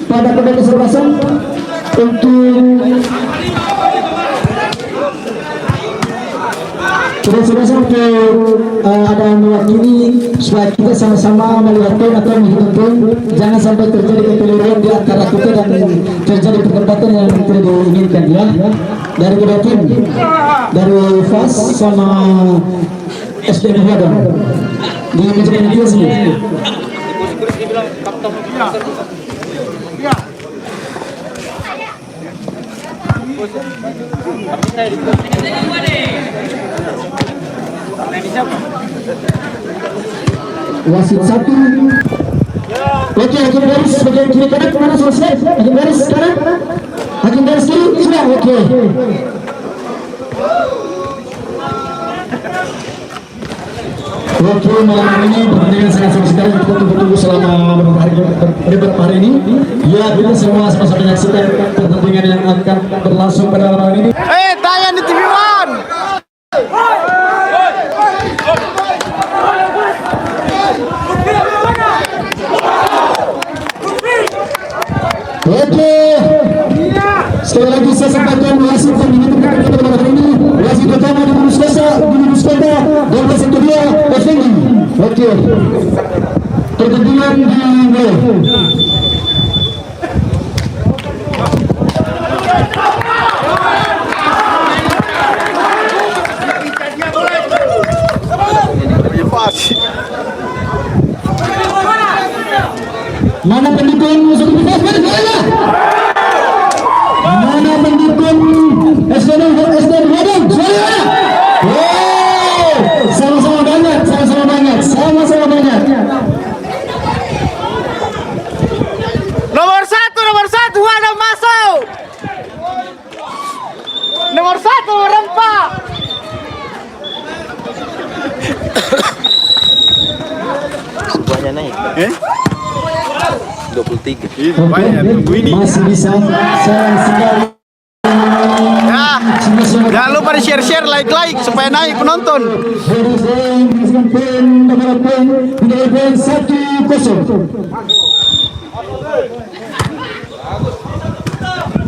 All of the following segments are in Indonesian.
pada babak kesebelasan untuk untuk ada mewakili supaya kita sama-sama melihat poin atau menghitung poin, jangan sampai terjadi kekeliruan di antara kita dan terjadi perdebatan yang tidak diinginkan ya. Dari kedua tim, dari FAS sama SDM Hadang di meja panitia sini. Wasit satu. Oke, hakim garis bagian kiri kanan kemana selesai? Hakim garis kanan, hakim garis kiri sudah oke. Oke, malam ini pertandingan sangat seru sekali. Kita tunggu selama beberapa hari ini. Ya, kita semua sama-sama menyaksikan pertandingan yang akan berlangsung pada malam ini. Tayang di TV One. Oke, sekali lagi saya sampaikan wasit yang diminta pada malam ini. Wasit pertama di Muskota dan wasit kedua Effendi. Oke, pertandingan dimulai. Mana pendukung Sukun Fast? Mana pendukung SDM Hadang? Sama-sama banyak. Nomor satu ada masuk. Nomor satu rempak. Banyak naik. 23. Masih bisa sayang sekali. Jangan lupa di share, like supaya naik penonton.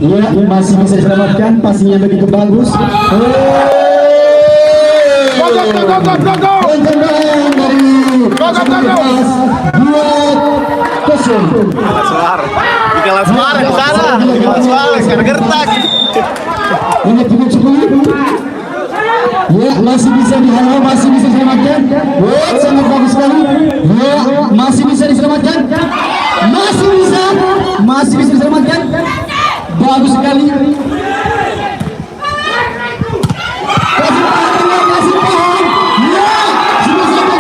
Iya, masih bisa diselamatkan, passingnya begitu bagus. Di kelas suara di sana. Di kelas suara sekarang gertak. Ini cukup 10. Ya, masih bisa dihalau, masih bisa diselamatkan. Wah, sangat bagus sekali. Ya, masih bisa diselamatkan. Masih bisa diselamatkan. Bagus sekali. Kasih paham. Ya, sudah sampai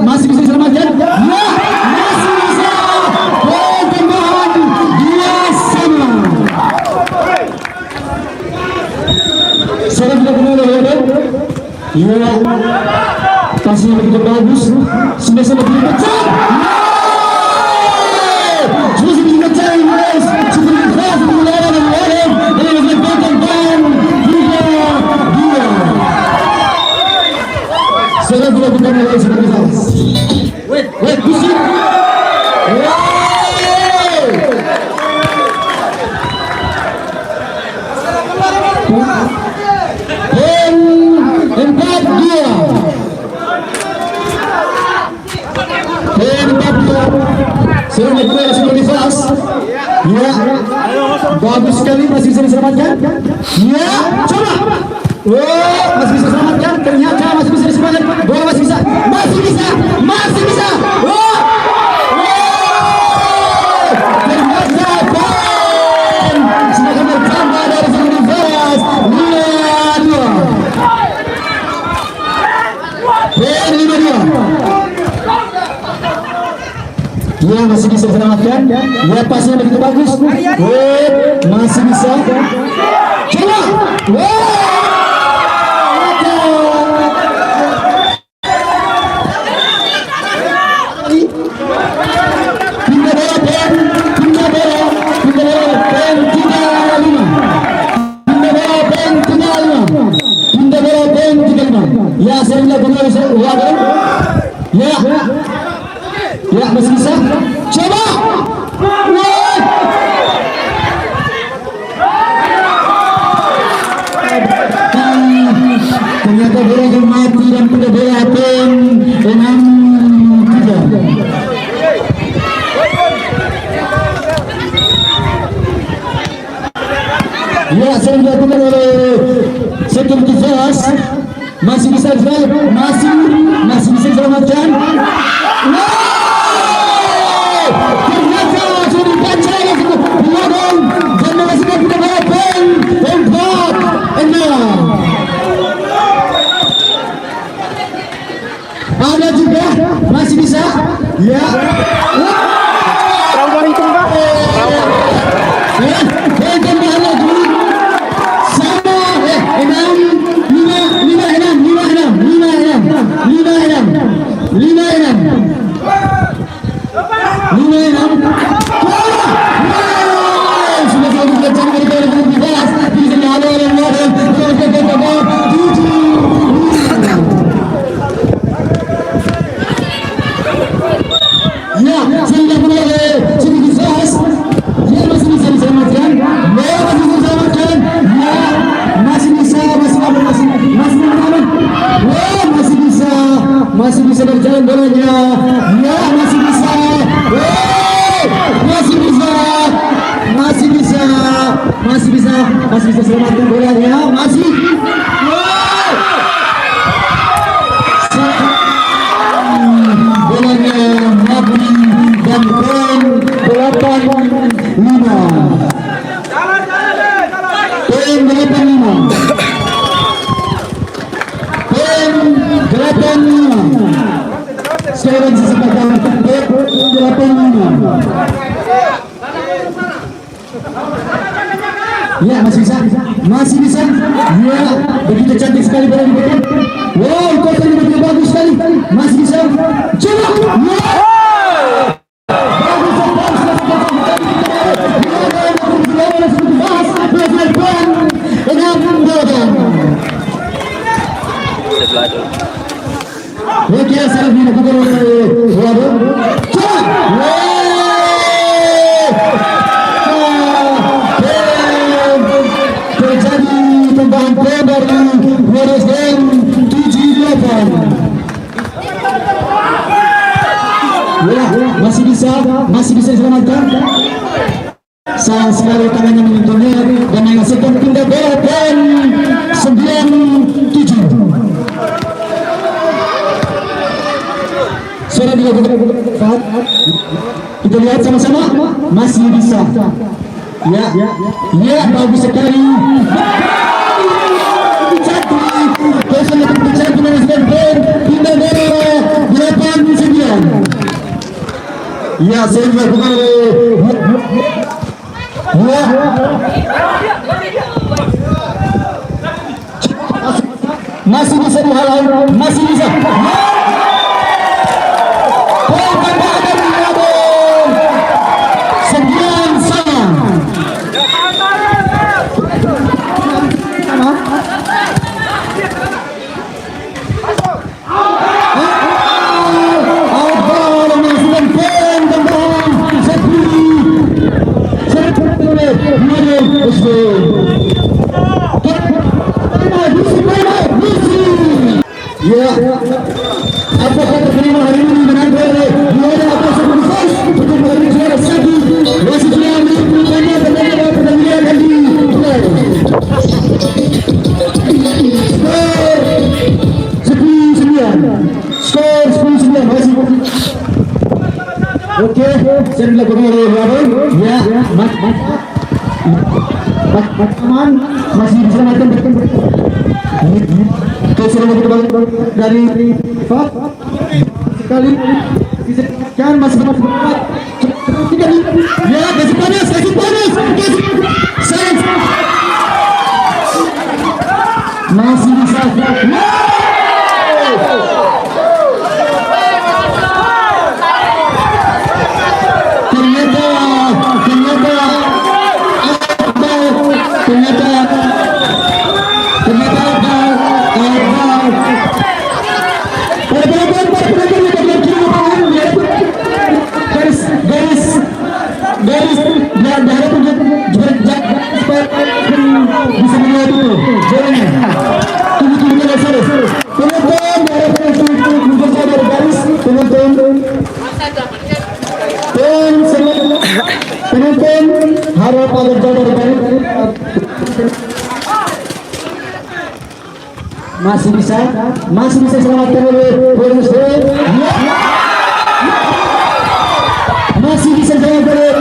masih bisa diselamatkan. Ya, masih bisa. Poin tambahan 2-sama. Saya tidak kenal ya, iya, pasnya begitu bagus. Sudah begitu pecah. Sudah begitu pecah, guys. Sudah keras mengeluarkan dan mengeluarkan. Ini adalah poin tambahan 3-2. Saya tidak kenal ya, seperti keras. Wait, pusing. Sudah mulai seperti fast. Ya, bagus sekali, masih bisa diselamatkan. Ya, coba. Oh, masih bisa diselamatkan. Ternyata masih bisa diselamatkan. Bola masih bisa. Oh, ternyata poin semakin bertambah dari seperti fast. 5-2. Poin 5-2. Ya, masih bisa diselamatkan. Ya, pasnya begitu bagus. Masih bisa. Coba. Pindah bola. dong. Ya. Ya, masih bisa. Coba. Wah. Ternyata bola yang mati dan tidak bola pun 6-3. Ya, saya dilakukan oleh security force. Masih bisa masih bisa diselamatkan. Wow! Ternyata sudah dibaca ya belakang dan masih kita balapan 4-6. Ada juga masih bisa. Ya. Perempuan itu Pak. Ya, dan tambah lagi. Sama 85. Ya, masih bisa. Ya, begitu cantik sekali bola diberikan. Wow, kok tadi begitu bagus sekali. Masih bisa. Coba. Oke, saya dilakukan oleh Wado. Terjadi tambahan poin dari Wados dan 78. Ya, masih bisa diselamatkan. Sayang sekali tangannya menyentuhnya dan menghasilkan pindah bola poin 97. Sudah dilakukan. Kita lihat sama-sama. Masih bisa. Ya, bagus sekali. Ya, saya dilakukan masih bisa dihalau, masih bisa. Ya, apakah terima hari ini menang oleh Juara atau Sebesar untuk mengambil juara satu masih juara berikutnya pertandingan akan dimulai. Skor 10-9 masih. Oke, saya dilakukan oleh Rabon. Ya, teman masih diselamatkan dari Fat sekali kan masih ya kasih panas masih bisa. Dan penonton harap agak jauh dari garis. Masih bisa selamatkan oleh bonus poin. Masih bisa selamatkan oleh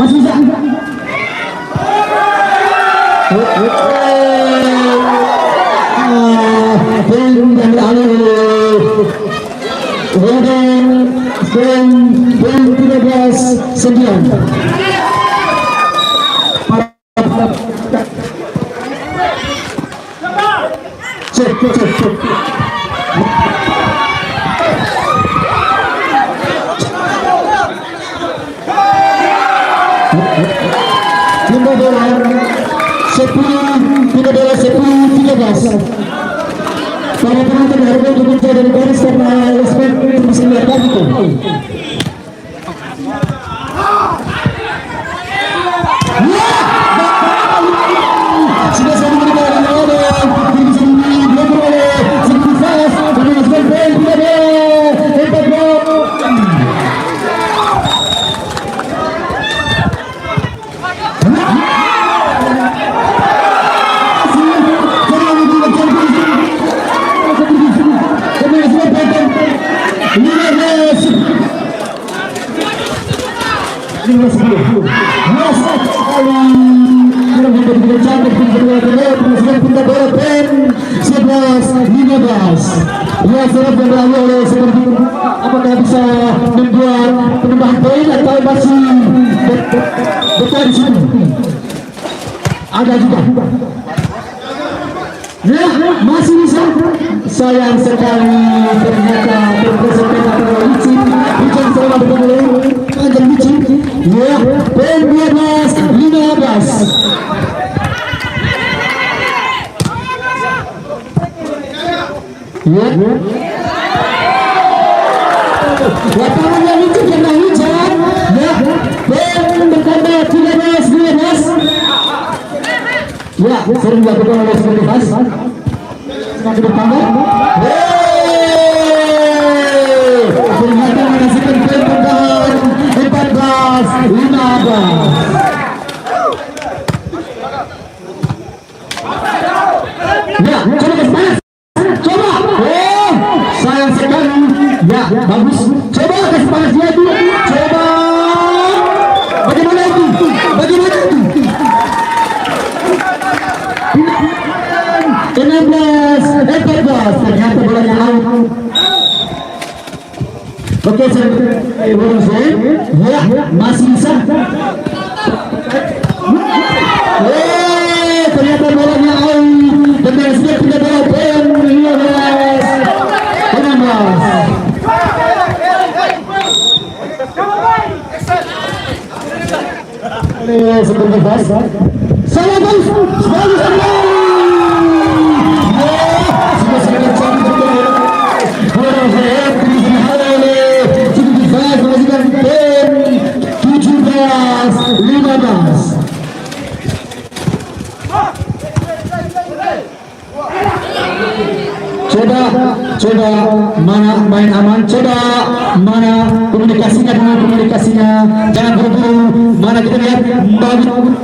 masih bisa. Para penonton harus bekerja dari garis karena respect bisa melihat itu. Sudah saya diberikan oleh tim sendiri dilakukan oleh Siti Fas dengan skor poin 3-2. Apakah bisa membuat penambahan poin atau masih bertahan di sini? Ada juga. Ya, masih bisa. Sayang sekali ternyata berdasarkan kata licin selama bertemu dengan licin. Ya, poin 12-15. Ya. Lapangannya licin karena hujan. Ya, poin bertambah 13-12. Ya, sering dilakukan oleh Siti Fas. Semakin bertambah. Ternyata menghasilkan poin tambahan 14-15. Ya, coba panas. Coba. Sayang sekali. Ya, bagus. Coba kasih panas dia dulu. Coba. Bagaimana itu? Bagaimana itu? 16-14. Ternyata bolanya out. Oke, saya bonus poin. Ya, masih bisa. Ternyata bolanya out. Dan sudah tidak bola poin 15-16. Sebentar pas. Saya bagus. Coba mana main aman, coba mana komunikasinya dengan komunikasinya, jangan buru-buru. Mana kita lihat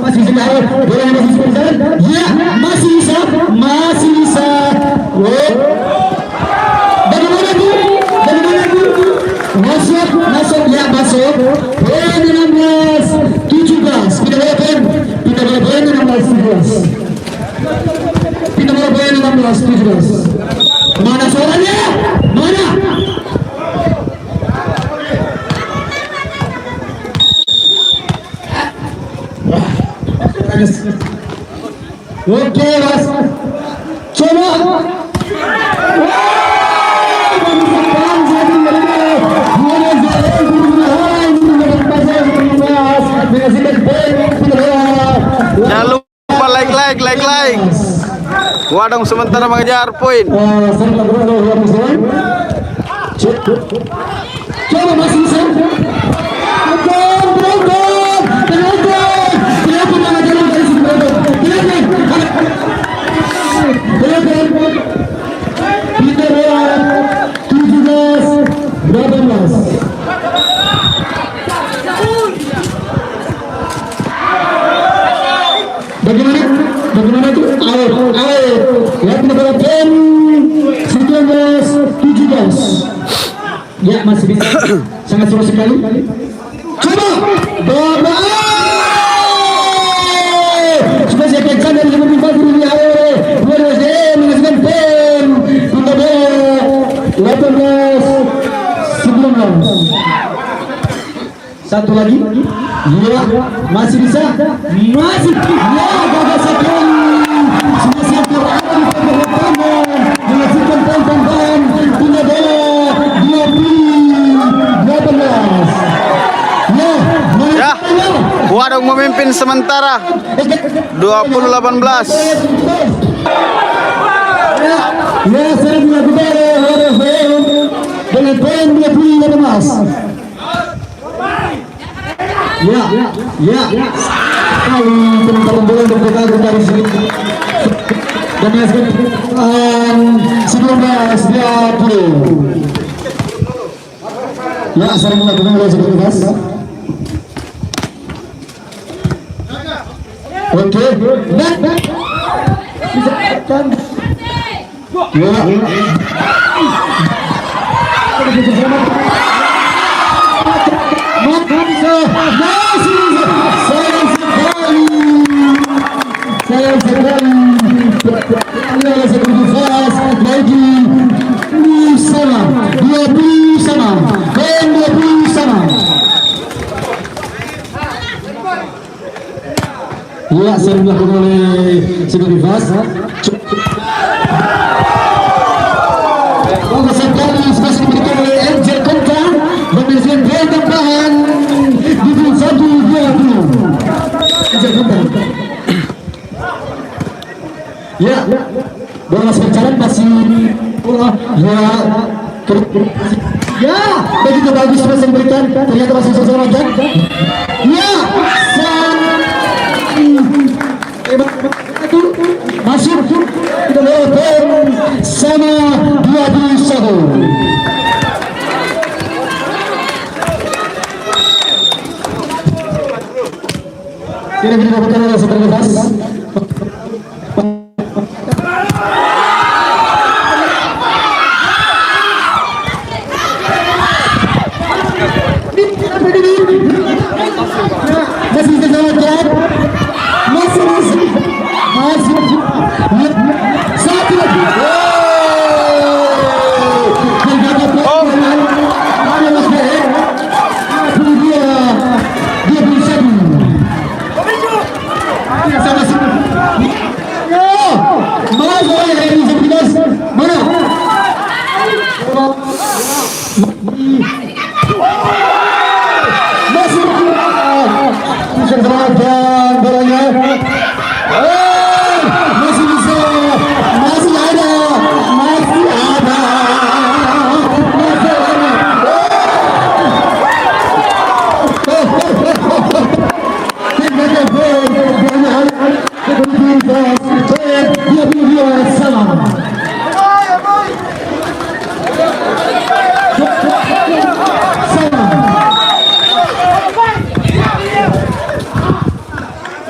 masih bisa tahu bolanya masih bisa berjalan. Ya, masih bisa. Bagaimana tu? Masuk ya, masuk. Poin 16-17. Kita boleh poin 16-17. Kita boleh poin 16-17. Mana suaranya? Mana? Oke, Mas. Coba. Jangan lupa like like. Wadong sementara mengejar poin. Sering lakukan oleh Muslim. Coba masih bisa. Bagaimana itu? Air. Ya, penempatan 19-17. Ya, masih bisa. Sangat seru sekali. Coba. Bola. Sudah saya kencang dari teman teman di air. Bola saya menghasilkan poin. Penempatan 18-19. Satu lagi. Ya, masih bisa. Masih. Ya, gagal sekali. Sudah siap berada di pertahanan. Menghasilkan poin tambahan. Punya bola 20-18. Ya, Wadong memimpin sementara 20-18. Ya, saya dilakukan dengan poin 20-18. Ya. Teman-teman bola bergerak dari sini. Dan sebelum 19-20. Ya, saya melakukan bola seperti das. Oke. Bisa tekan. Ya. Sayang sekali lagi sama 20 sama dan 20 sama. Ya, sering dilakukan oleh Sigurd Vas. Bagus sekali sudah diberikan oleh Angel Konta menghasilkan poin tambahan di 1-20. Angel Konta. Ya, bola berjalan masih bola. Ya, begitu bagus sudah diberikan. Ternyata masih sesuatu aja. Ya, masuk kita lewat sama 21. Tidak dilakukan oleh Sigurd Vas. Masih diselamatkan. Masih satu lagi.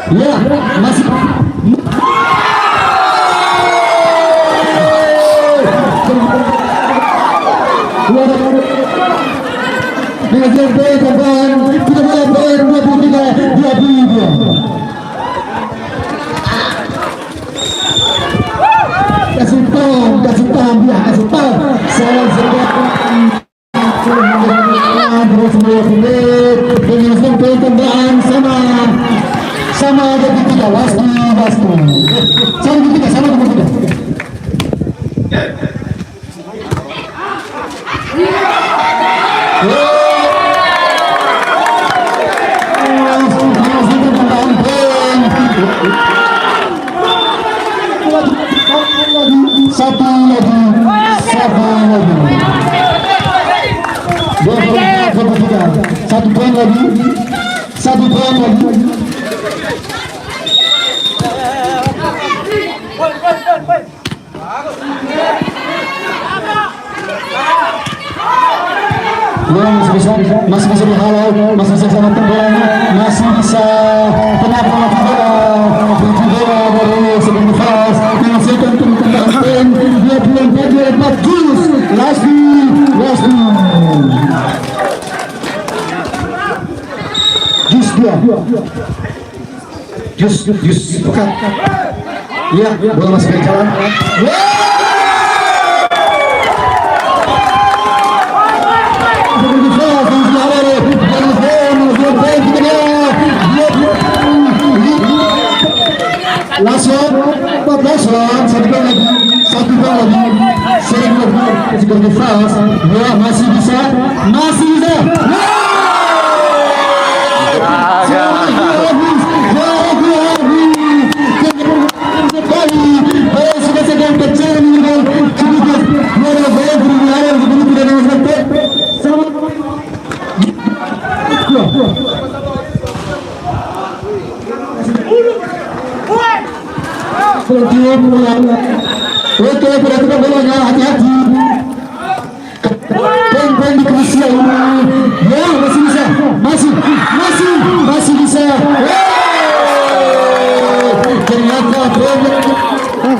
Ya, masih mengejar poin tambahan, kita mulai poin 23-22. Kasih tahu dia, kasih tahu. Saya sedang terus mengejar poin tambahan sama ada tiga wastu. Sama tiga. satu lagi. Satu poin lagi. Ya, masih bisa dihalau, masih bisa selamatkan bolanya, masih bisa kenapa bola dari sebelum fast menghasilkan kemenangan 24 jus Lasmi jus dia jus pekat ya bola masih berjalan last one, satu gol lagi, sering lagi, sebagai fast, ya masih bisa, Oke, perhatikan bolanya, hati-hati. Poin di Krusia ini, ya masih bisa, masih bisa. Ternyata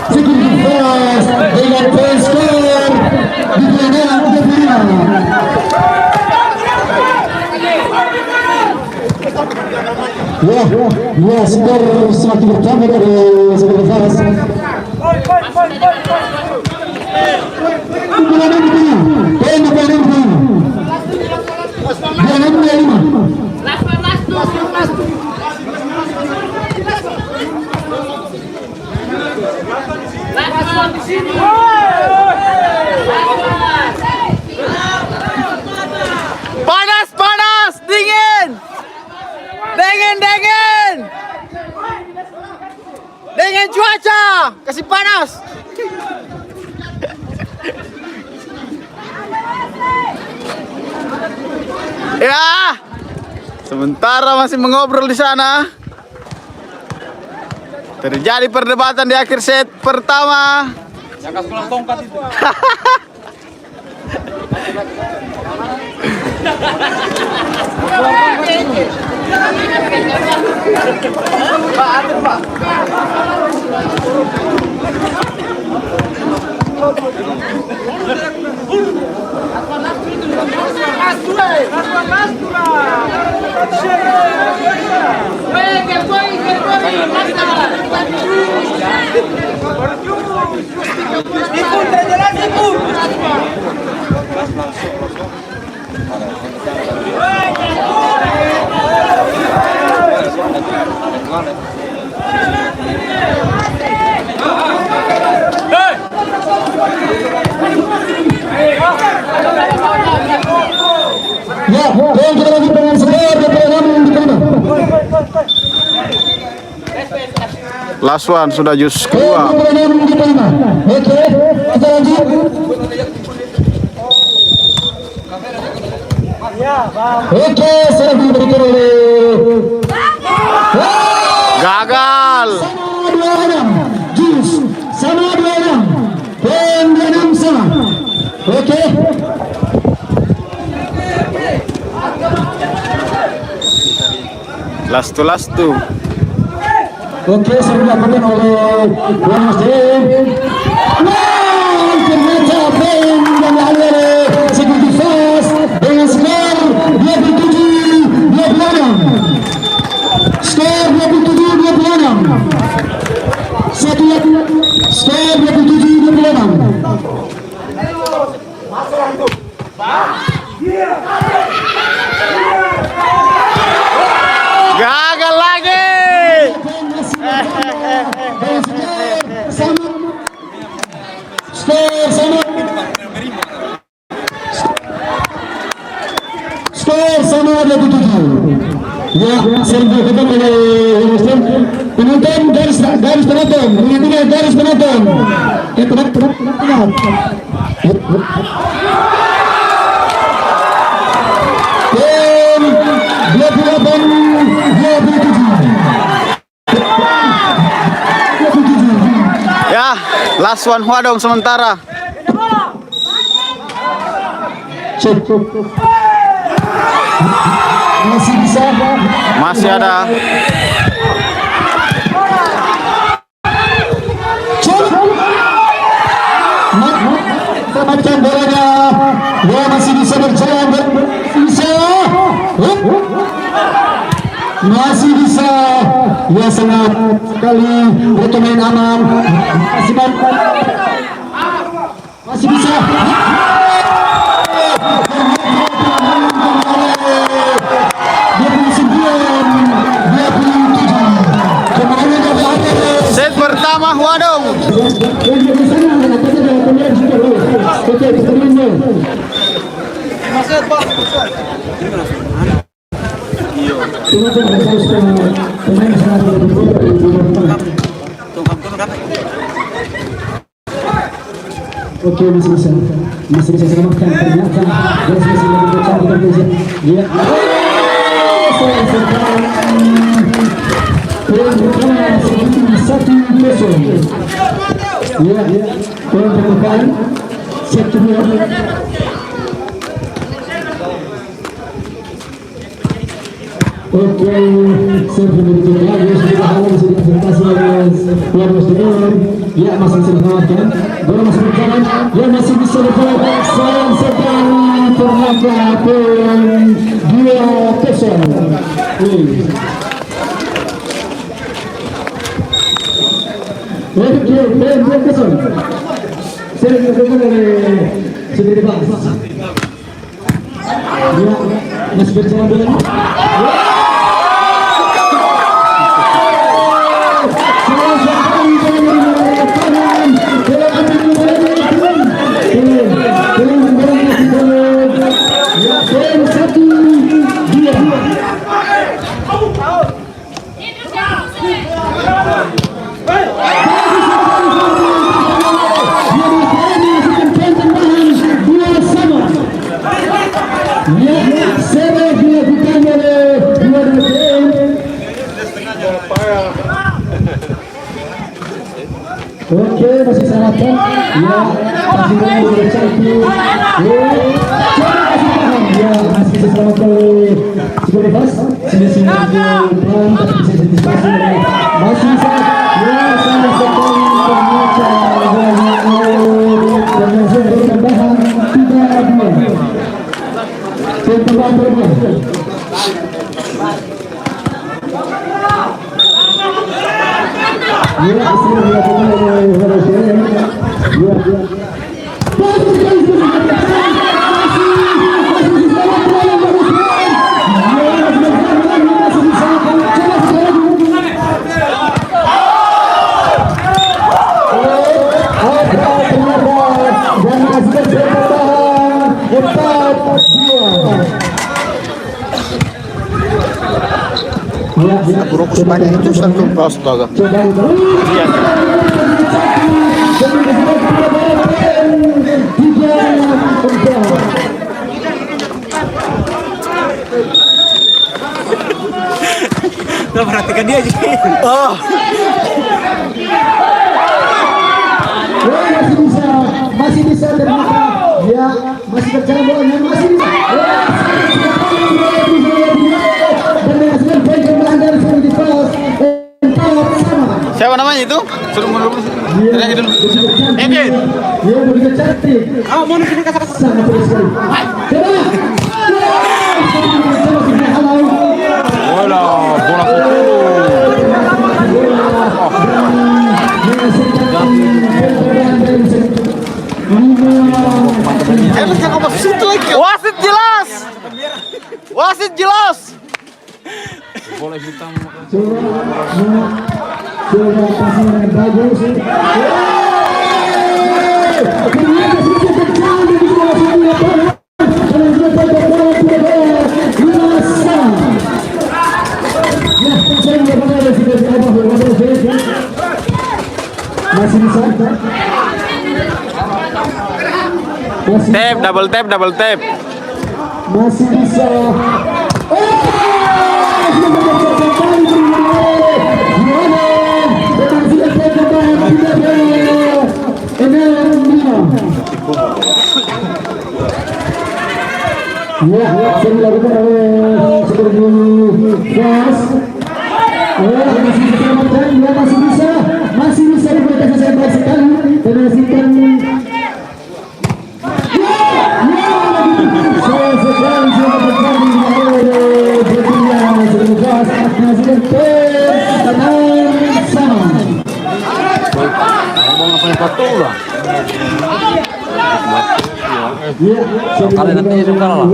Security Fast dengan poin skor di belakang 35. Ya, skor semakin bertambah dari Security Fast. Panas, dingin. Dingin cuaca, kasih panas. Ya, sementara masih mengobrol di sana, terjadi perdebatan di akhir set pertama. Yang kasih pulang tongkat itu. Pak. Ya, kita lagi dengan skor Last one sudah jus kedua. Oke, kita lanjut. Oke, serve diberikan oleh Gagal. Sama 26 poin 26 sama. Oke. Last to. Oke, serve dilakukan oleh Wednesday. Ternyata poin yang diambil oleh Security Fast dengan skor 27-26. Skor 27-26. Satu lagi, skor 27-26. Gagal lagi. Skor sama 27. Ya, serve dilakukan oleh penonton garis penonton, mengingatkan garis penonton. cepat. Tim 28-27. Ya, last one Huadong sementara. Masih bisa. Masih ada. Selamatkan bolanya. Ya, masih bisa berjalan. Masih bisa. Ya, sangat sekali bermain aman. Masih bisa. Set pertama Huadong. Oke, masih bisa selamatkan ternyata masih ya. Satu kosong. Ya, poin permukaan. Set kedua. Oke, sebelum lagi sudah presentasi oleh Tuan Muslimin. Ya, masih selamatkan. Bola masih berjalan. Ya, masih bisa dibawa. Sayang sekali ternyata poin 2-0. Oke, poin 2-0. Saya dilakukan oleh Sudiri Bas. Ya, masih berjalan bola. Oke, masih selamatkan. Ya, masih bercantik. Ya, masih bisa selamatkan oleh Sudiri Bas. Sini-sini dan bisa diantisipasi. Masih bisa. Ya, sangat sekali ternyata dan masih bertambahan 3-2. Pertemuan berubah. Ya, sudah dilakukan oleh Harasyah. Ya. Buruk sebanyak itu satu astaga. Iya. Gak perhatikan dia aja. Oh. Masih bisa terbuka. Ya, masih berjalan bolanya, masih bisa. Siapa namanya itu? Suruh mundur dulu. Teriak dulu. Edit. Dia begitu cantik. Ah, mau sini kasar. Sangat bagus sekali. Coba. Bola putih. Wasit jelas. Wasit jelas. Bola hitam. Coba pasang yang bagus. Masih bisa. Tap, double tap, double tap. Masih bisa. Ya, saya dilakukan oleh seperti Gas. Masih diselamatkan, ya masih bisa diberikan saya baik sekali. Terhasilkan. Saya sekali sudah bergabung oleh Jepia sebagai Gas. Menghasilkan tenang sama. Mau ngapain patuh lah? Ya, Kalian nanti suka lah.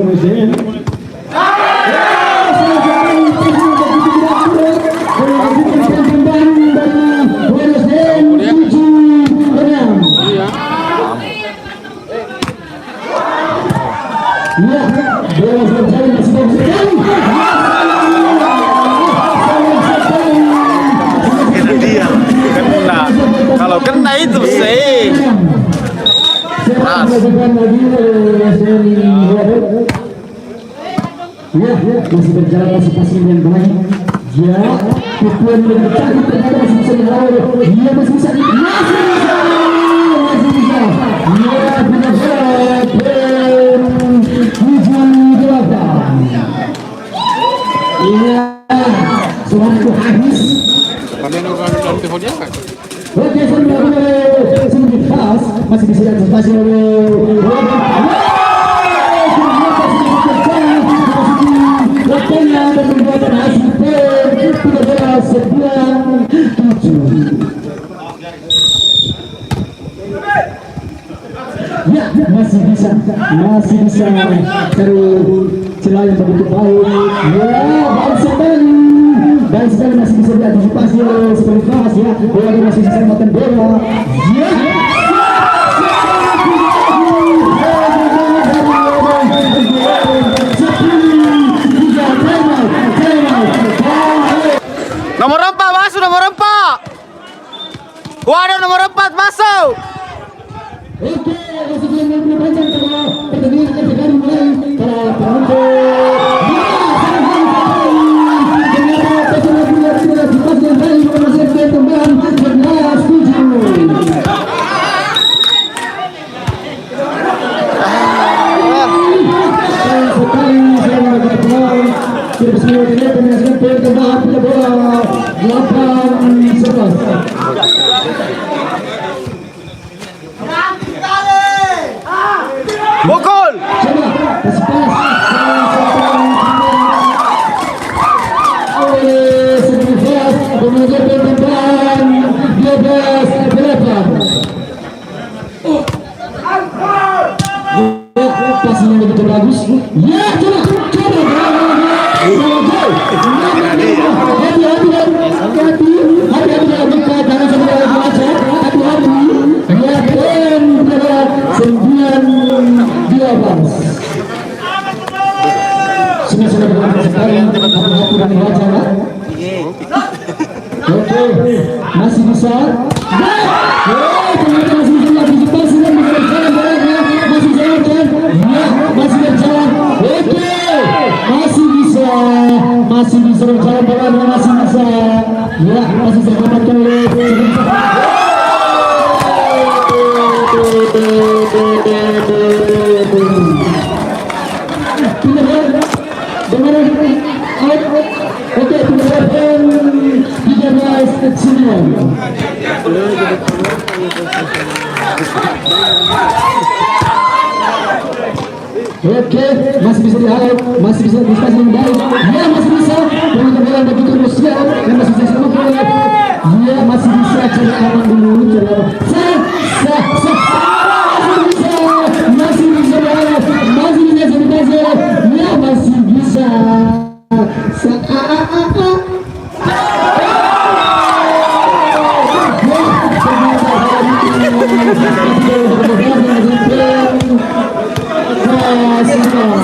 Kena. Kalau kena itu sih. Ya, masih berjalan masih yang baik. Ya, pukulan yang bercantik ternyata masih bisa dilawan. Dia masih bisa. Ya, benar-benar. Iya, suaraku habis. Oke, sedikit pas masih bisa diantisipasi oleh waktunya dan membuat hasil 13-9-7. Ya, masih bisa cari celah yang begitu baik. Ya, baik sekali masih bisa diantisipasi oleh seperti Fas ya. Bola masih bisa makan bola. Ya. Nomor 4 masuk, nomor 4. Waduh, nomor 4 masuk. Oke, masih belum panjang kalau pertandingan akan segera mulai. Para Pukul. Passing yang begitu bagus. Ya, coba. Masih bisa. Masih bisa berjalan bola, masih bisa. Ya, masih bisa mendapatkan oleh oke, penerapan 13-9. Oke, masih bisa dihalau, masih bisa diskusi yang baik. Ya, masih bisa. Penyerangan begitu Rusia dan masih bisa selamat. Ya, masih bisa cari aman dulu, cari aman. Masih bisa dihalau, masih bisa jadi. Ya, masih bisa.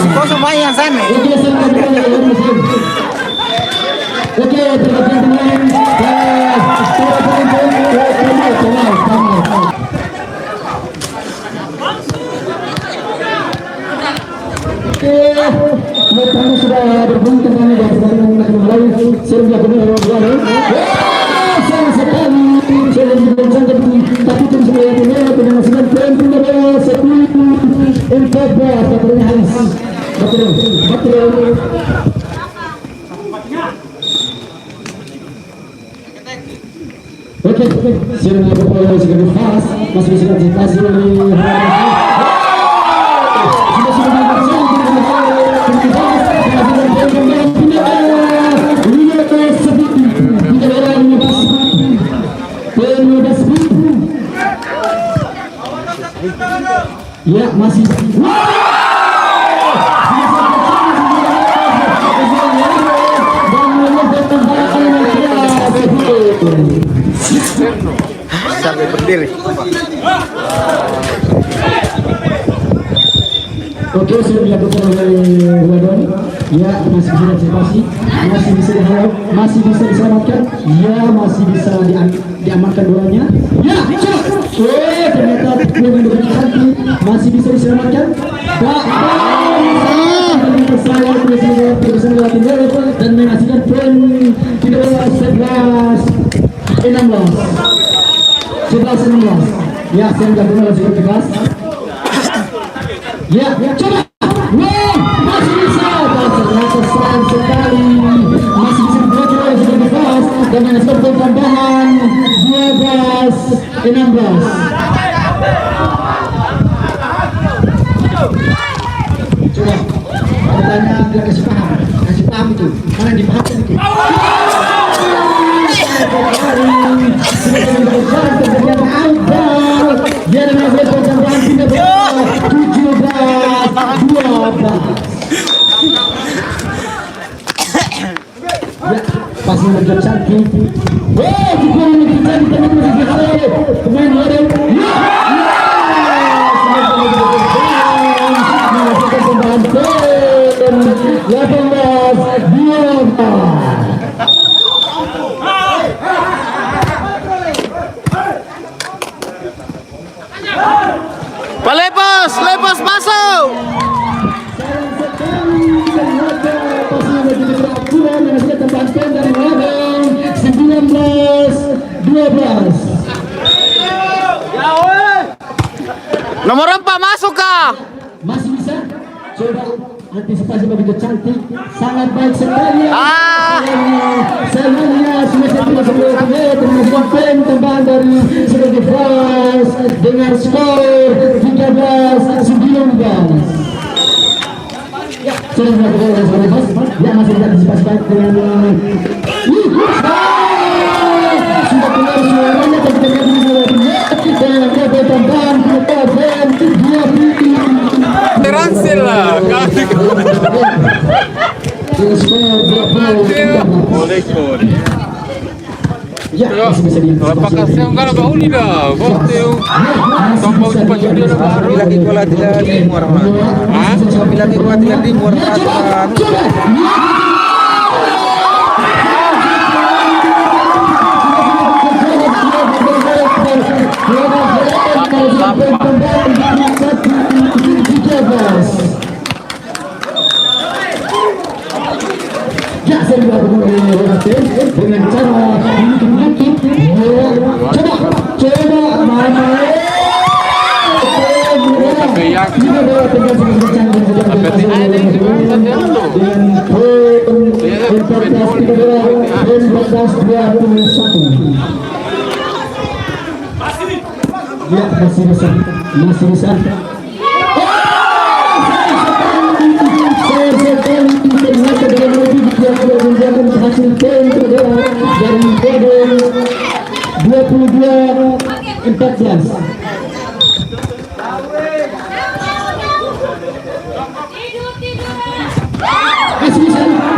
Kok semuanya yang sana? Oke, teman-teman. berbunyi kembali dari pertandingan mulai sering dilakukan oleh Waduh. Sayang sekali saya digoncangkan tapi terus melihatnya dengan poin punca 10-14 katanya Haris. Betul. Oke, siapa yang berpola sebagai fast masih bisa antisipasi oleh ya masih Sampai berdiri. Oke, sudah dilakukan oleh Wadon. Ya, masih bisa antisipasi, masih bisa dihalau, masih bisa diselamatkan. Ya, masih bisa diamankan bolanya. Ya, ternyata belum mendapatkan cantik, masih bisa diselamatkan. Dan menghasilkan poin tidak 11-16. Ya, saya menggabungkan dengan tegas. Ya, coba. Masih bisa. Ternyata sayang sekali. Masih bisa diblokir oleh sebagai fast dan menghasilkan poin tambahan 12-16. Coba. Pertanyaan agak kasih paham itu. Mana dipaham itu? Dia dengan poin tambahan 17-12. Ya, pas mengejar cantik. Juga mengejar cantik dengan posisi halal. Pemain halal. Menghasilkan tambahan poin 18-12. Lepas masuk. Nomor 4 masuk kah? Masih bisa? Coba antisipasi begitu cantik, sangat baik sekali. Sayangnya semester tidak sebelumnya termasuk poin tambahan dari sebagai fast dengan skor 13-19. Ya, sudah dilakukan oleh sebagai fast. Ya, masih bisa antisipasi baik dengan sudah keluar suaranya tapi tidak bisa dan ada tambahan poin 20. Terancil lah. Boleh kod. Ya, masih bisa di. Apakah saya enggak ada uni dah? Boteu. Tombol cepat judi ada baru. Lagi kola tidak timur mah. Hah? Lagi kola tidak timur peraturan. Ya, saya dilakukan dengan cara menutup. Coba mana? Tapi yang ya, masih bisa. Ternyata dalam lebih dia sudah menjaga hasil poin terbaik dari Bodong 22-14.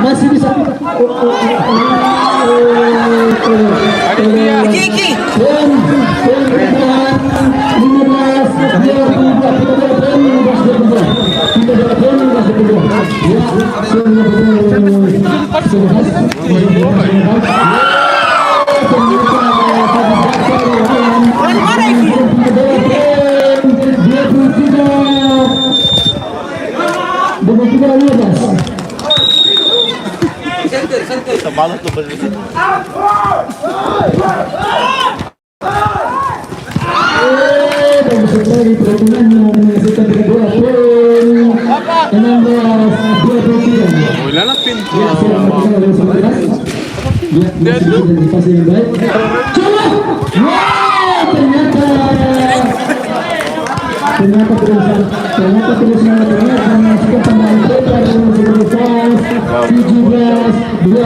Masih bisa. Kiki. Dan sekali pertandingan yang menghasilkan kedua poin 16-23. Wala na pinto. Ya, silang bertengah oleh 11. Ya, masih antisipasi yang baik. Coba! Wah, ternyata terus mengatnya dan masukkan tambahan Petra dengan sebagai fouls 17-23.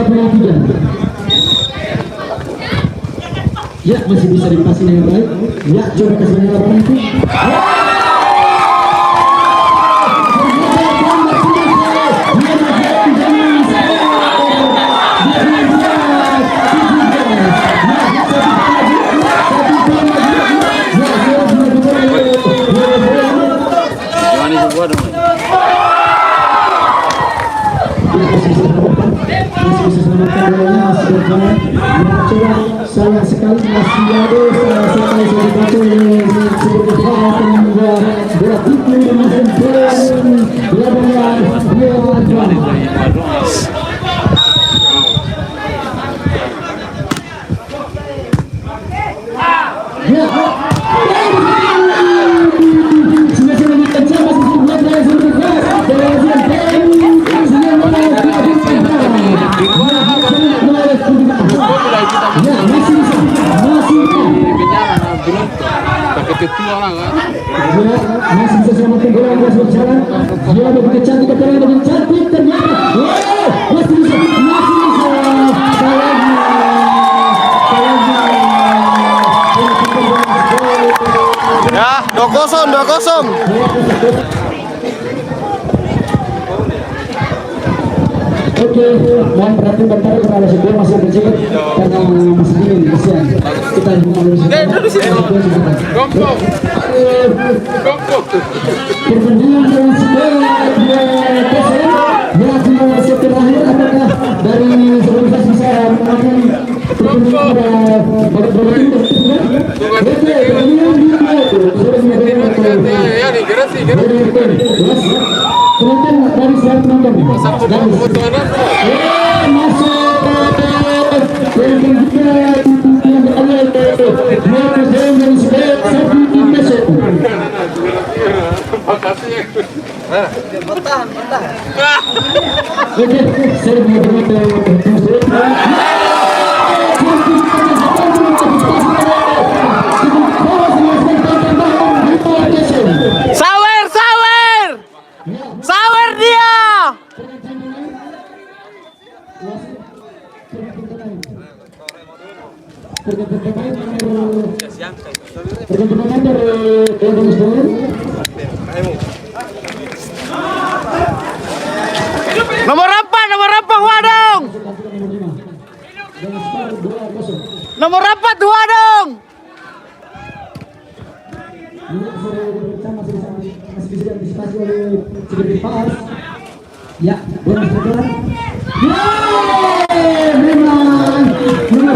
Ya, masih bisa dipasi dengan baik. Ya, coba kasih lapangan itu. Sayang sekali masih ada sekali sesuatu yang sebagai faham membuat bola tipu dengan sempurna Ketua lah kan. masih bisa selamatkan bola yang masih berjalan. Dia begitu cantik keterangan dengan cantik ternyata. Masih bisa. Ya, 2-0. Oke, mohon perhatian bentar kepada sebuah masih berjalan karena masih dingin, kesian. Kita harus Gompok. pertandingan dengan skor 2-0. Ya, cuma set terakhir apakah dari Universitas bisa menangkan pertandingan pada tim tersebut? Oke, pertandingan Ya, nih, gerasi. penonton dari siapa penonton? Dari masuk yang kita yang berada dari sebelah satu tim masuk. Oke, saya Sawer dia. Nomor 4 Wadong. Nomor 4 Wadong. masih bisa diantisipasi oleh sebagai pas. Ya, bonus setelah. Memang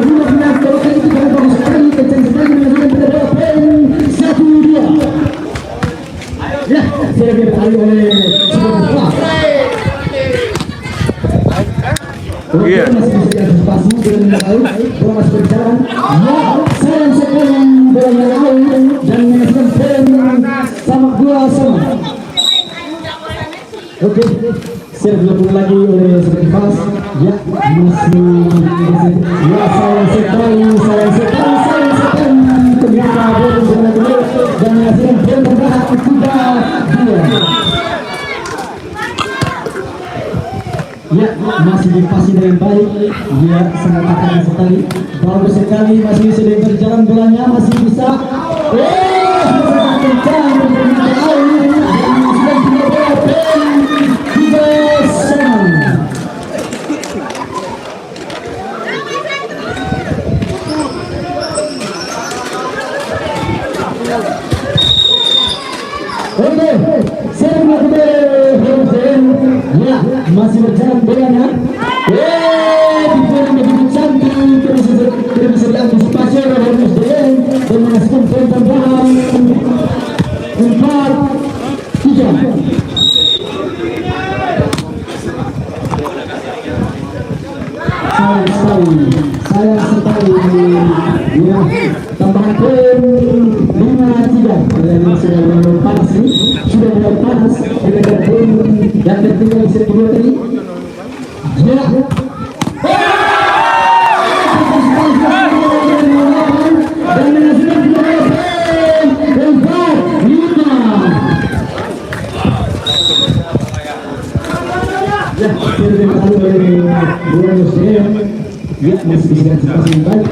benar kalau kali itu karena bagus sekali kencang sekali menghasilkan bola poin 1-2. Ya, saya berkali oleh sebagai pas. Oke, masih bisa diantisipasi dengan baik, bola masih berjalan. Ya, sayang sekali bola yang lain dan menghasilkan poin sama 2-2. Oke, serve dilakukan lagi oleh sebagai pas. Ya, masih ya sayang sekali ternyata bola berjalan dan menghasilkan poin tambahan 3-2. Ya, masih dipasi dengan baik. Ya, sangat akan sekali. Bagus sekali, masih bisa berjalan bolanya, masih bisa. Sangat kencang berjalan air. Dan sudah tidak bola tiga sama. Oke, saya melakukan ya, masih berjalan bolanya. Dibuat begitu cantik, tidak bisa diantisipasi oleh Hormus Dan menghasilkan poin tambahan 4-3. Sayang ini sudah mulai panas nih, sudah mulai panas. Kita pun yang tertinggal di set kedua tadi. Ya. Dan menghasilkan ya, sudah berlalu dari bola Muslim. Ya, masih bisa antisipasi yang baik.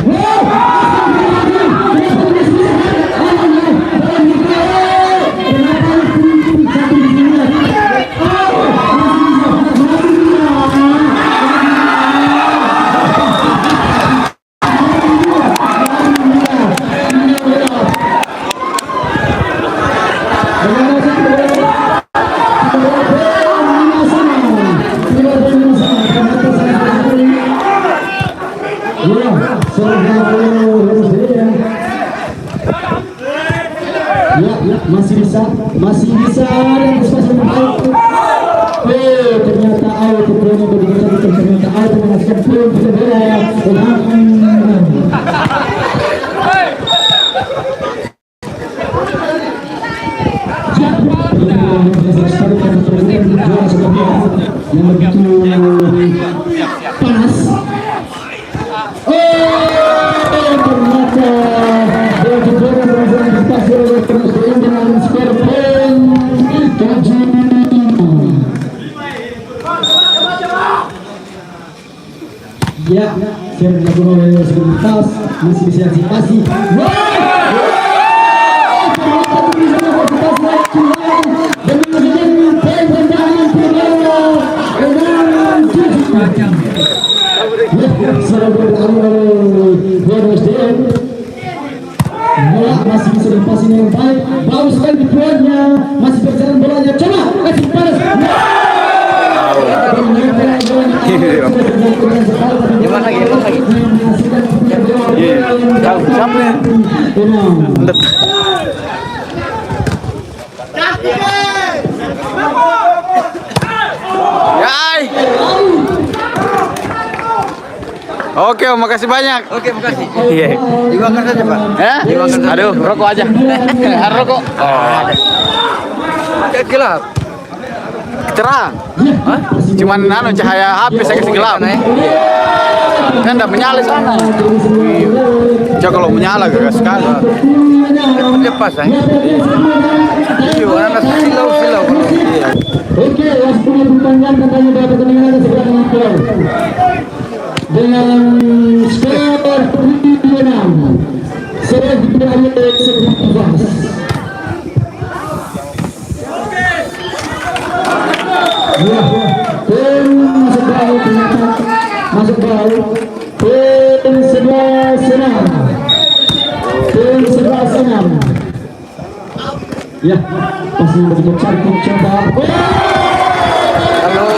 masih bisa dan masih ternyata out ternyata menghasilkan poin kita bola. Yang begitu panas. Ya, saya dilakukan oleh sebentar masih bisa antisipasi. Masih bisa lepas ini yang baik. Bagus sekali dibuatnya. Masih berjalan bolanya. Coba kasih panas. Gimana lagi? Tahu siapa? Yai. Oke, makasih banyak. Oke, makasih. Iya. Dimakan saja, Pak. Ya? Aduh, rokok aja. Rokok. Oh. Kayak gelap. Cerah. Hah? Cuman cahaya HP saya kasih gelap. Kan enggak menyala sana. Coba kalau menyala gak sekali. Lepas, kan? Iya, anak silau. Iya. Oke, waktunya pertanyaan katanya dapat pertandingan segera mengakhir. Dengan skor 7-6 sudah dipilih eksekutif. Ya, masuk bal, tim sebelah senam. Ya, pasti begitu cantik coba. Kalau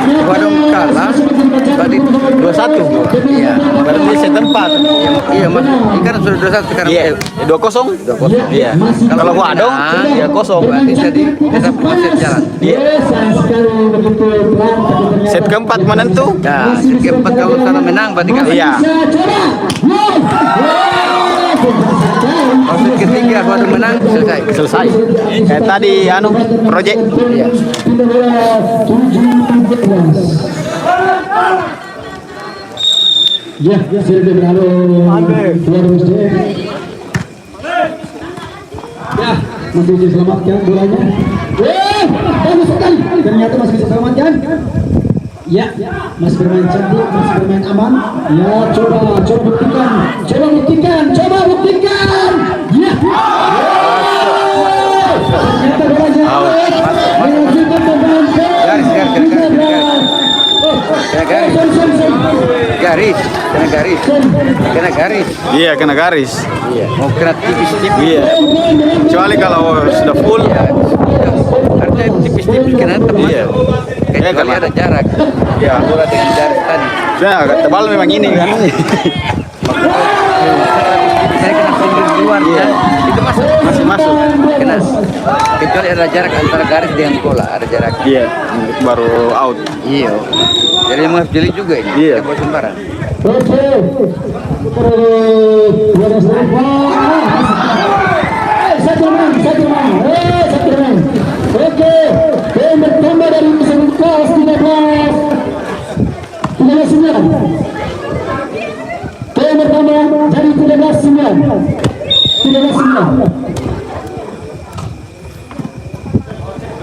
Bandung kalah, tadi 2-1. Iya. Berarti setempat. Iya, Mas. Ini kan sudah 2-1 sekarang. Iya. 2-0. 2-0. Iya. Kalau Wadong ya kosong. Berarti jadi tetap masih jalan. Iya. Set keempat menentu. Nah, set keempat kalau sana menang berarti kan. Iya. Kalau set ketiga kalau menang Selesai. Tadi proyek. Iya. Ya, sudah berlalu. Ya, masih bisa selamatkan bolanya. Bagus sekali. Ternyata masih bisa selamatkan. Ya, masih bermain cantik, masih bermain aman. Ya, coba buktikan. Ya. Ternyata bolanya. Kena garis. Iya, kena garis. Iya. Mau kena tipis-tipis. Iya. Kecuali kalau sudah full. Iya. Artinya tipis-tipis kena teman. Iya. Kecuali ada jarak. Iya. Bola dengan jarak tadi. Sudah agak tebal memang ini kan. Saya kena pinggir luar ya. Itu Masih masuk. kena. Kecuali ada jarak antara garis dengan bola, ada jarak. Iya. Baru out. Iya. Jadi mau jeli juga ini. Iya. Tidak boleh sembarang. Oke. Satu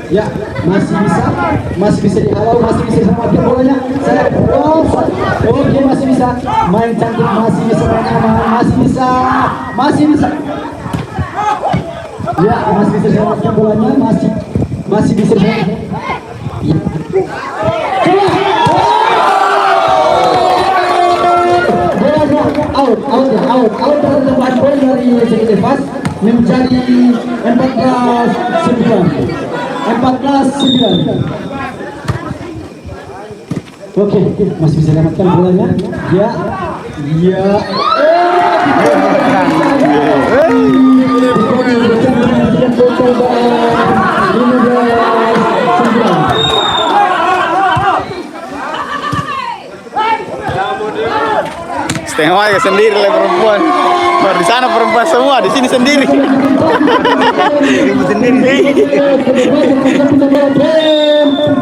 Ya, masih bisa dihalau, masih bisa selamatkan bolanya. Saya oke, masih bisa main cantik, masih bisa main aman, masih bisa. Ya, masih bisa selamatkan bolanya, masih bisa. Ya. Out terlepas poin dari segi defas menjadi 14-9. Oke, masih bisa dapatkan bolanya. Ya. Setengah warga sendiri lah perempuan. Baru di sana perempuan semua, di sini sendiri.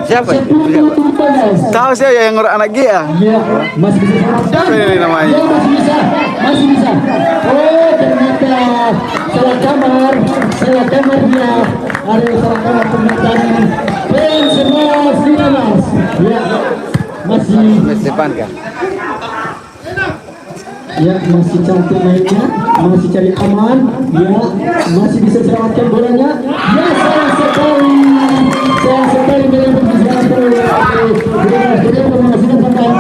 Siapa? Tahu saya yang ngurus anak dia. Ya, masih bisa. Siapa ini namanya? Ya, masih bisa. Oh, ternyata salah kamar dia. Ada salah kamar ternyata. Ben 11-15. Ya, masih. Depan kan? Ya, masih cantik mainnya, masih cari aman. Ya, masih bisa selamatkan bolanya. Ya, sayang sekali dalam perjalanan dia menghasilkan tambahan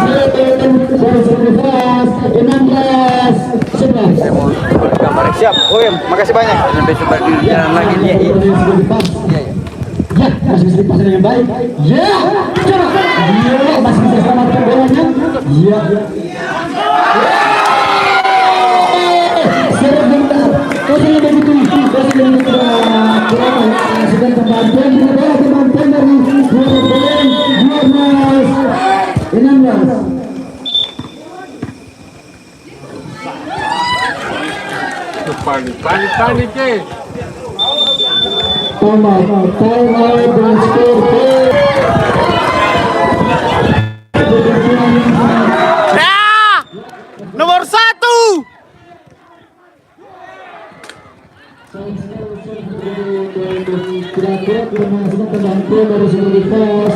16-11. Siap. Oke, makasih banyak. Sampai coba di jalan lagi dia. Ya, masih bisa dipasang dengan baik. Ya, coba. Ya, masih bisa selamatkan bolanya. Ya. Panik eh. Nomor 1. Kira-kira berhasil terbantu dari segi defense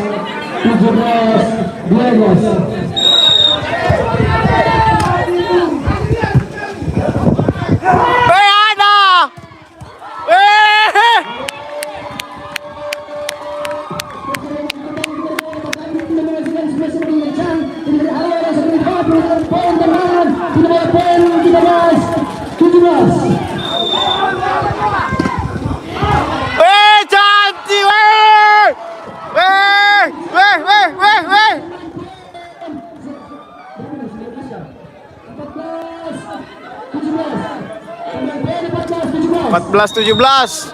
17-12. Belas 17.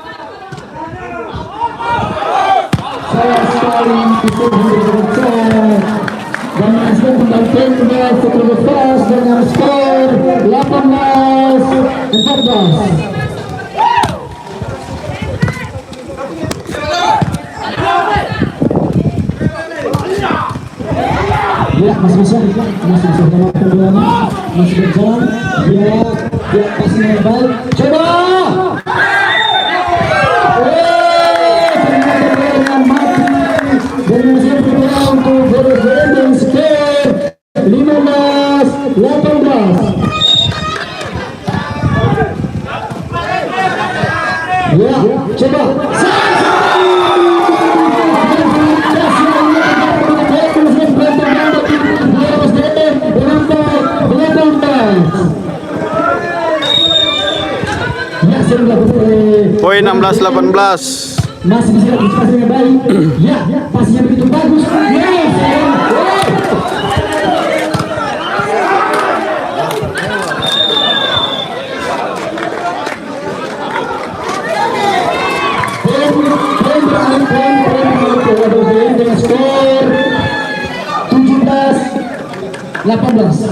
Sayang sekali itu dan hasil pembantuan setelah lepas dengan skor 18-14. Ya, masih bisa selamatkan bolanya, masih berjalan. Dia pasti dengan baik. Coba. Untuk berjalan skor 15-18. Ya, coba. Poin 16-18. Masih bisa antisipasi dengan baik. Ya, pasnya begitu bagus. Dengan skor 17-18.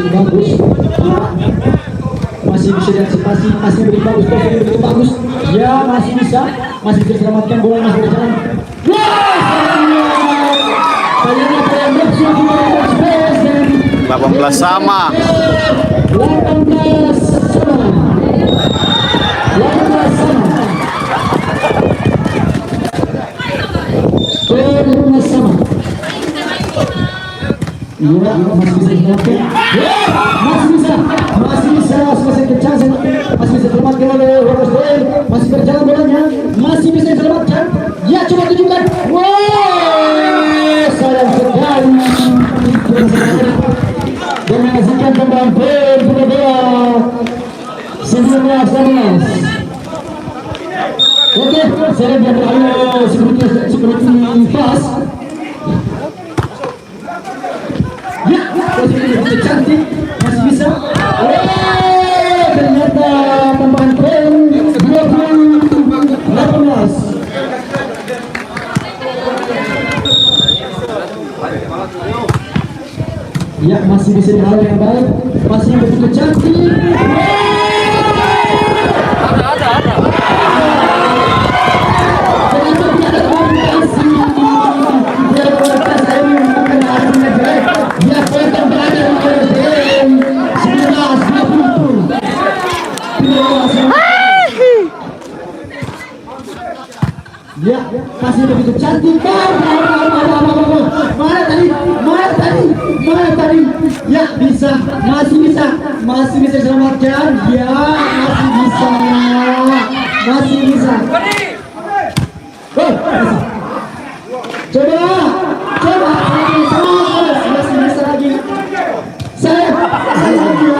Bagus, masih bisa diantisipasi, masih beri bagus, begitu bagus. Ya, masih bisa diselamatkan, bola masih berjalan. 18 sama. 18 sama. 18 sama. Skor sama. Iya, masih bisa dilakukan. Masih bisa, masih kencang, masih bisa diselamatkan oleh Wallace Doyle. Masih berjalan bolanya, masih bisa diselamatkan. Ya, coba tunjukkan. Wow, sayang sekali. Dan menghasilkan tambahan poin pada bola 19-16. Oke, saya beralih seperti pas. Ya, posisi cantik, masih bisa. Ternyata tambahan poin 20-18. Ya, masih bisa dihalau yang baik, masih begitu cantik. Ya, masih begitu cantik. Mana tadi? Ya, bisa, masih bisa selamatkan. Ya, masih bisa. Oh, coba, masih bisa lagi. Sayangnya.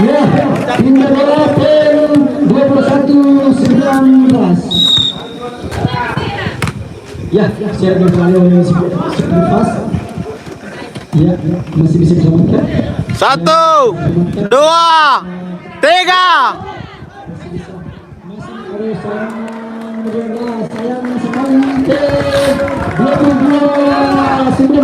Ya, hingga bola poin 21-19. Ya, saya berkali oleh seperti pas. Ya, masih bisa diselamatkan. 1, 2, 3. Sayang sekali. 22-19.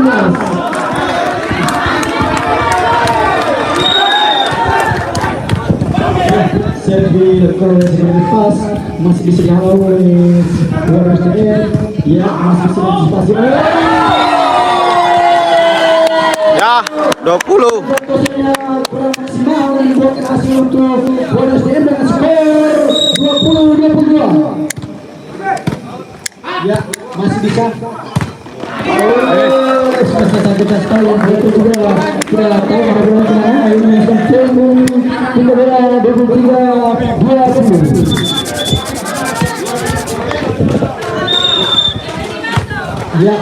Sergi Lekol seperti pas, masih bisa dihalau oleh Wallace Doyle. Ya, masih bisa antisipasi. Ya, 20. Posisinya kurang maksimal membuat hasil untuk Wallace Doyle dengan skor 20-22. Ya, masih bisa. Selesai kita sekali yang itu juga kita tahu ada bola kemana ini sampai hingga bola 23-20. Ya,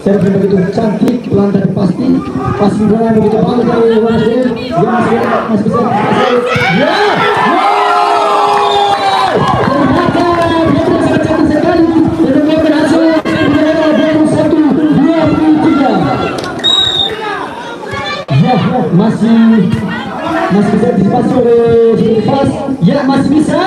servis begitu cantik, pelan dan pasti, passing bola begitu bagus dari Wallace Doyle. Dia masih bisa. Ya, ternyata dia sangat cantik sekali dan berhasil. Ya, masih bisa antisipasi oleh Silvas. Ya, masih bisa.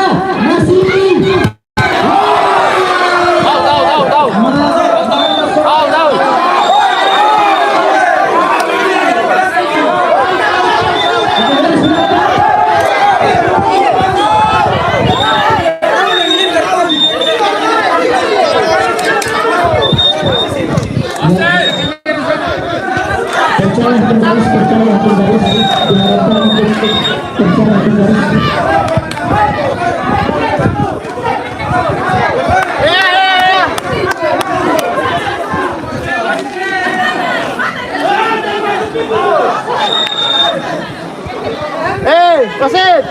Wasit.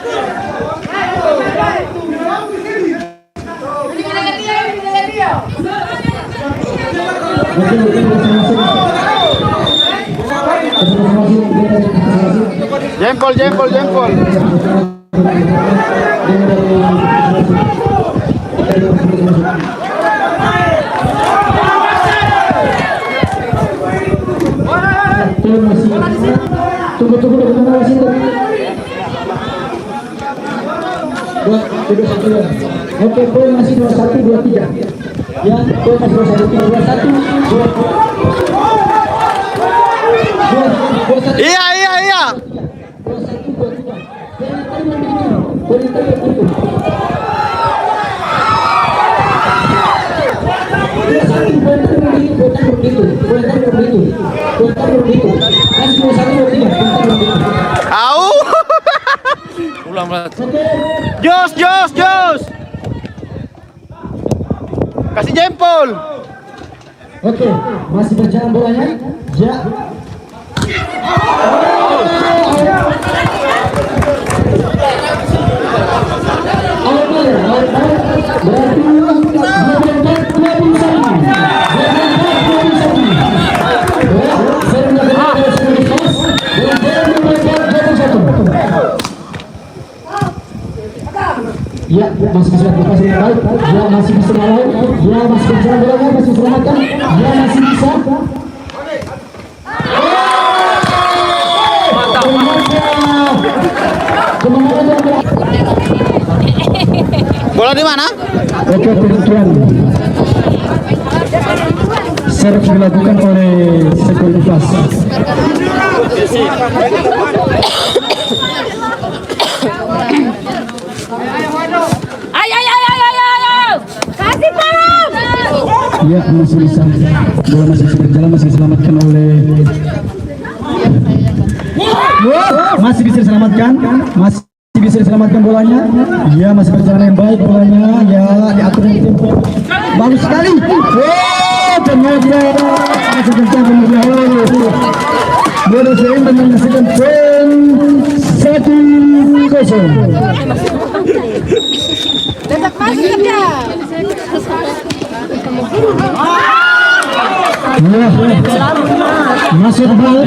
Jempol. Tunggu masih. Oke, poin masih 21-23. Ya, poin masih 21-21. Iya. Poin Oke, masih berjalan bolanya. Ya. Ya, masih bisa lepas dengan baik. Ya, masih bisa melawan. Ya, masih berjalan bolanya, masih selamatkan. Ya, masih bisa. Bola di mana? Oke, penentuan serve dilakukan oleh Sekuritas. Ayo, kasih parang. Ya, masih bisa. Bola masih bisa berjalan, masih diselamatkan oleh. Masih bisa diselamatkan. Masih bisa diselamatkan bolanya. Ya, masih berjalan yang baik bolanya. Ya, diatur dengan tempo. Bagus sekali. Ternyata masih kencang kemudian. Bola seimbang menghasilkan poin 1-0. Tetap masuk ya. Ya, masuk bola.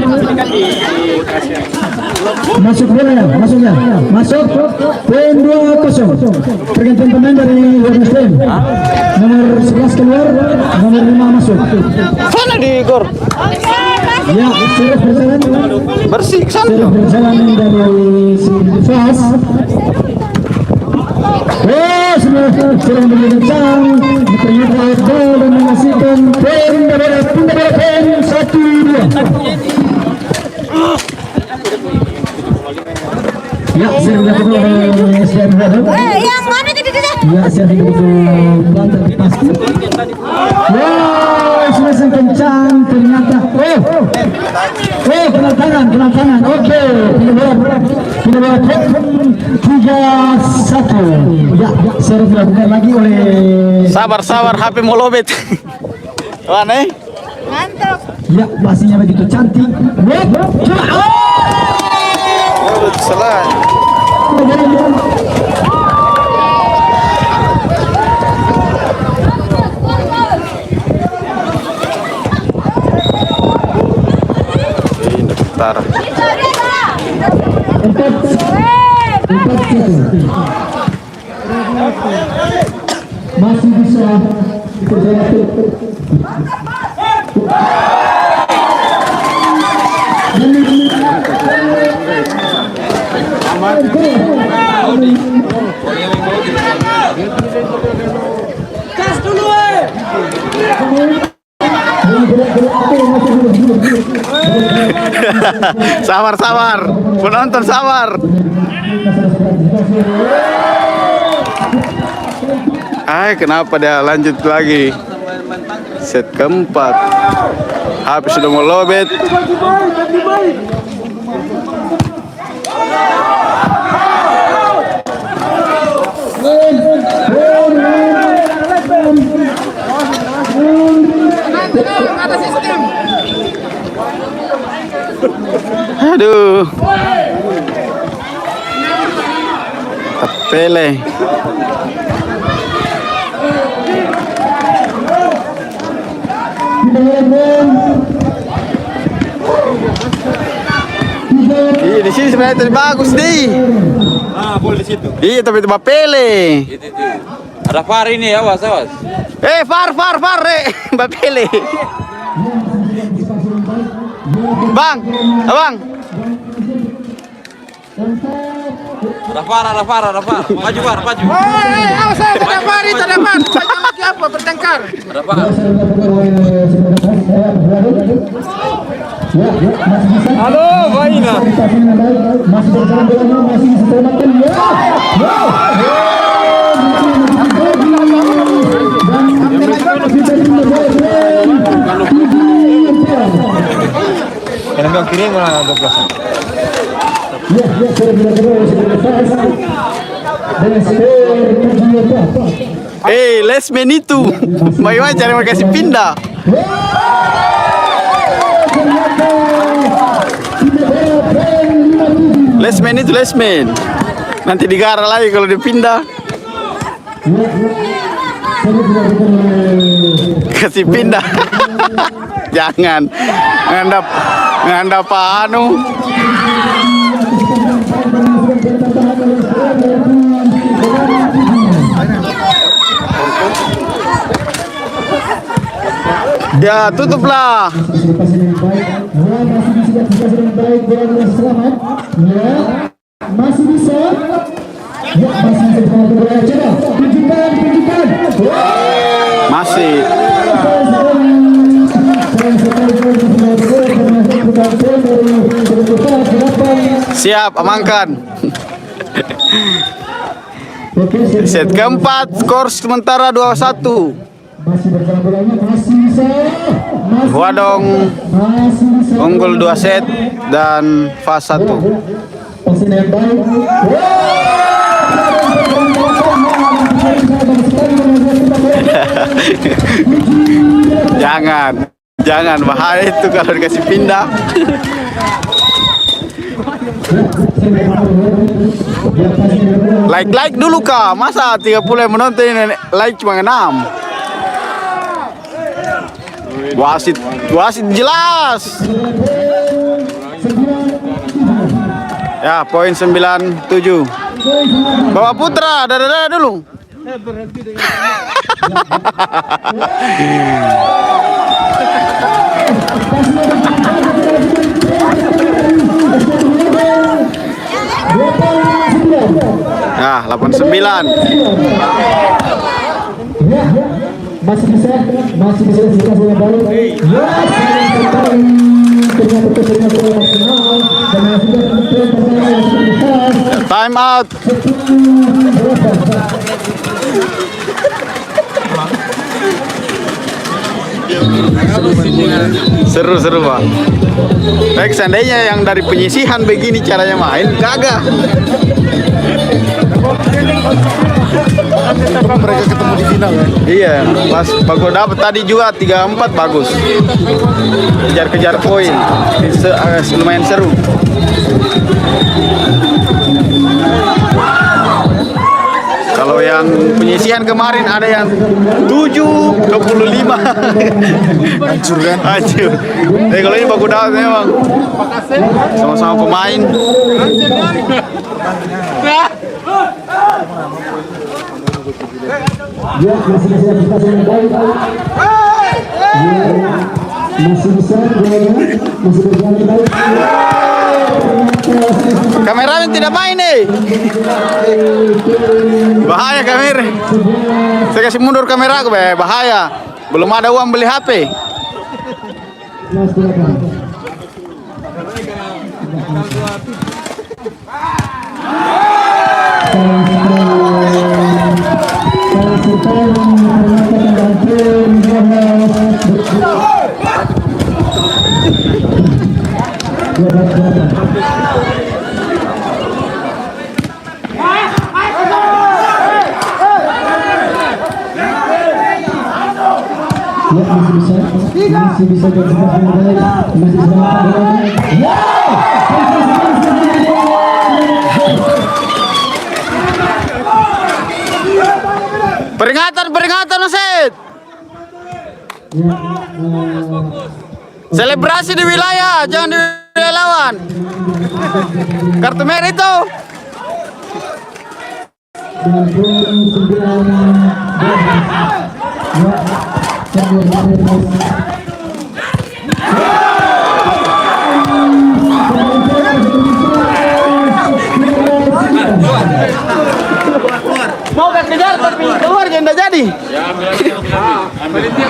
Masuk bola ya, masuknya. Masuk. Poin 2-0. Pergantian pemain dari Muslim. Nomor 11 keluar, nomor 5 masuk. Sana di gor. Ya, serve berjalan. Bersih ke sana. Serve berjalan dari Sekuritas. Sedang berbincang, ternyata gol dan menghasilkan poin berbeda poin 1-2. Ya, sedang dilakukan oleh SDM Baru. Yang mana tadi? Ya, sedang dilakukan banter pasti. Sudah sang kencang ternyata. Kena tangan. Oke, kita bola 3-1. Ya, serve dilakukan lagi oleh. Sabar, HP mau lobet. Mana? Mantap. Ya, pastinya begitu cantik. Salah. Bentar. 4-1. Masih bisa berjalan. Kas dulu. Sabar. Penonton sabar. Kenapa dia lanjut lagi? Set keempat. Habis sudah mau lobet. Aduh. Pele. Iya, di sini sebenarnya tadi bagus deh. Boleh di situ. Iya, tapi itu Pele. Ada VAR ini, awas. Far, Mbak Pele. Bang, abang. Ada VAR. Maju VAR. Awas, ada VAR itu, ada VAR. Lagi apa bertengkar? Ada VAR. Halo, Vaina. Masih berjalan bolanya, masih bisa selamatkan. Yang kirim mana 12? Ya, saya benar-benar dengan skor 7-4. Les Menito. Bagaimana cara mereka kasih pindah? Lesmen itu lesmen. Nanti digara lagi kalau dipindah. Kasih pindah. Jangan ngandap anu. Ya, tutuplah. Masih bisa. Ya, masih bisa coba. Tunjukkan. Masih. Siap, amankan. Set keempat, skor sementara 2-1. Masih berjalan bolanya, masih bisa. Huadong unggul 2 set dan fase 1. Pasien yang baik. Jangan bahaya itu kalau dikasih pindah. Like dulu kah? Masa 30 yang menonton ini like cuma 6? Wasit jelas. Ya, poin 97. Bawa Putra, dadah dulu. Nah, 89. Masih bisa dikasih yang baru. Time out. Seru Pak. Baik, seandainya yang dari penyisihan begini caranya main, kagak. Mereka ketemu di final ya. Iya, pas bagus dapat tadi juga 3-4 bagus. Kejar poin. Lumayan seru. Kalau yang penyisihan kemarin ada yang 7-25. Hancur kan? Hancur. Tapi kalau ini bagus dapat memang. Sama-sama pemain. Ya, masih bisa dikasih yang baik. Masih bisa masih berjalan baik. Kameramen tidak main nih. Bahaya kamera. Saya kasih mundur kamera aku, bahaya. Belum ada uang beli HP. Masih bisa Peringatan wasit. Selebrasi di wilayah, jangan di wilayah lawan. Kartu merah itu. Mau kan kejar tapi keluar jangan jadi. Ya, panitia.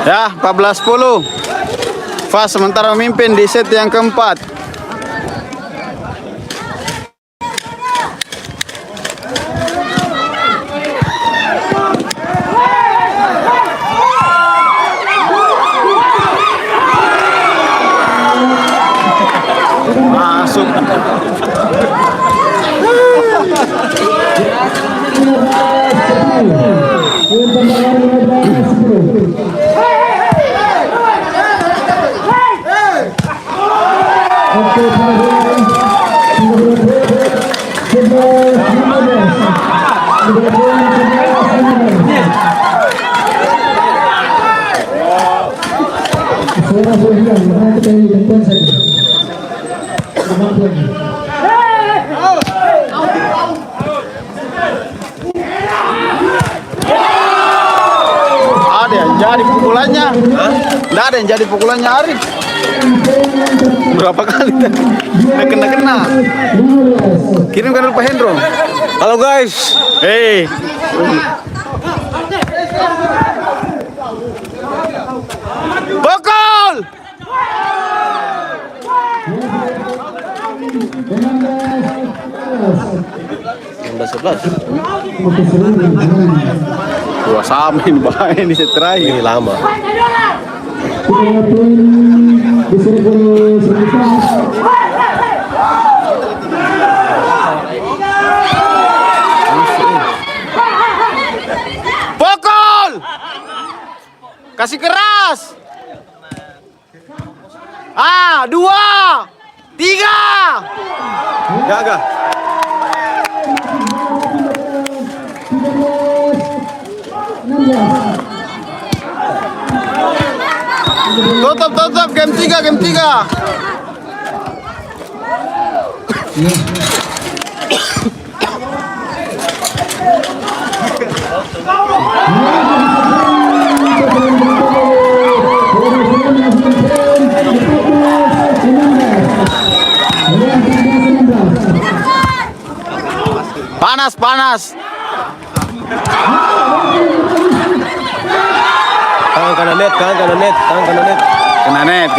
Ya, 14-10. Fas sementara memimpin di set yang keempat. Masuk. Ada yang jadi pukulannya. Nggak ada yang jadi pukulannya Arif. Berapa kali tadi? Nggak kena-kena. Kirimkan dulu Pak Hendro. Halo guys. Hei. Bokol. Dua sama ini bahaya ini set terakhir. Ini lama. Bokol. Kasih keras. Ah, 2, 3. Gagal. Tutup game 3. Panas. Tangan kanan net. Kena net.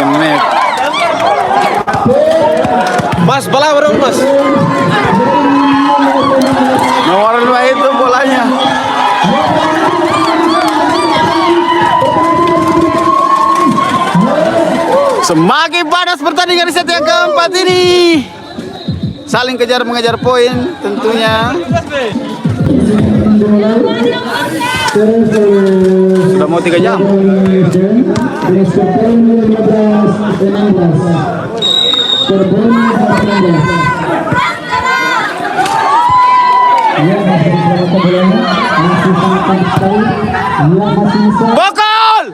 Mas, bola dong mas. Nomor 2 itu bolanya. Semakin panas pertandingan di set yang keempat ini. Saling kejar mengejar poin tentunya. Sudah mau 3 jam. Bokol.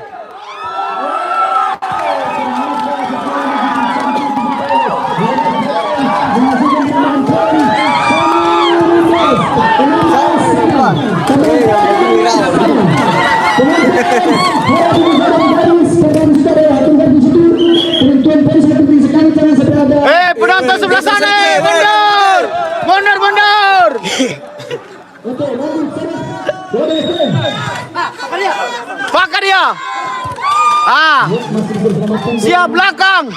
Penonton sebelah sana, mundur. Pakai dia. Siap belakang.